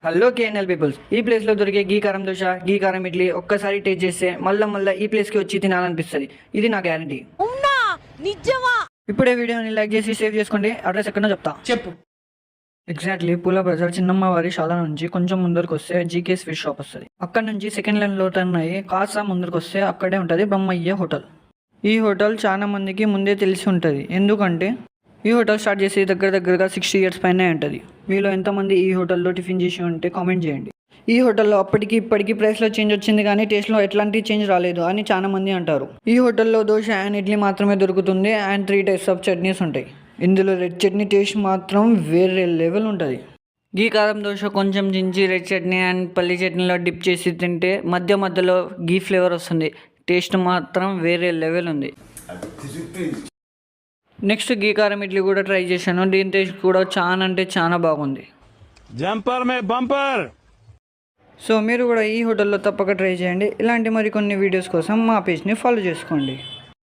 Hello KNL peoples, ఈ ప్లేస్లో దొరికే గీ కారం దోశ, గీ కారం ఇడ్లీ ఒక్కసారి టేస్ట్ చేస్తే మళ్ళీ ఈ ప్లేస్కి వచ్చి తినాలనిపిస్తుంది. ఇది నా గ్యారంటీ. ఇప్పుడే వీడియోని లైక్ చేసి సేవ్ చేసుకోండి. అడ్రస్ ఎక్కడో చెప్తా. చెప్పు. ఎగ్జాక్ట్లీ పూల బజార్ చిన్నమ్మ వారి శాల నుంచి కొంచెం ముందరకు వస్తే జీకే స్వీట్ షాప్ వస్తుంది. అక్కడ నుంచి సెకండ్ లైన్ లో టర్న్ అయ్యి కాస్త ముందరకు వస్తే అక్కడే ఉంటుంది బ్రహ్మయ్య హోటల్. ఈ హోటల్ చాలా మందికి ముందే తెలిసి ఉంటుంది. ఎందుకంటే ఈ హోటల్ స్టార్ట్ చేసి దగ్గరగా 60 years పైనే ఉంటుంది. మీలో ఎంతమంది ఈ హోటల్లో టిఫిన్ చేసి ఉంటే కామెంట్ చేయండి. ఈ హోటల్లో అప్పటికి ఇప్పటికి ప్రైస్లో చేంజ్ వచ్చింది, కానీ టేస్ట్లో ఎట్లాంటి చేంజ్ రాలేదు అని చాలా మంది అంటారు. ఈ హోటల్లో దోశ అండ్ ఇడ్లీ మాత్రమే దొరుకుతుంది అండ్ 3 types ఆఫ్ చట్నీస్ ఉంటాయి. ఇందులో రెడ్ చట్నీ టేస్ట్ మాత్రం వేరే లెవెల్ ఉంటుంది. గీ కారం దోశ కొంచెం జించి రెడ్ చట్నీ అండ్ పల్లి చట్నీలో డిప్ చేసి తింటే మధ్యలో గీ ఫ్లేవర్ వస్తుంది. టేస్ట్ మాత్రం వేరే లెవెల్ ఉంది. నెక్స్ట్ గీ కారం ఇడ్లీ కూడా ట్రై చేశాను. దీని టేస్ట్ కూడా చాలా అంటే చాలా బాగుంది. జంపర్ మే బంపర్. సో మీరు కూడా ఈ హోటల్లో తప్పక ట్రై చేయండి. ఇలాంటి మరికొన్ని వీడియోస్ కోసం మా పేజ్ని ఫాలో చేసుకోండి.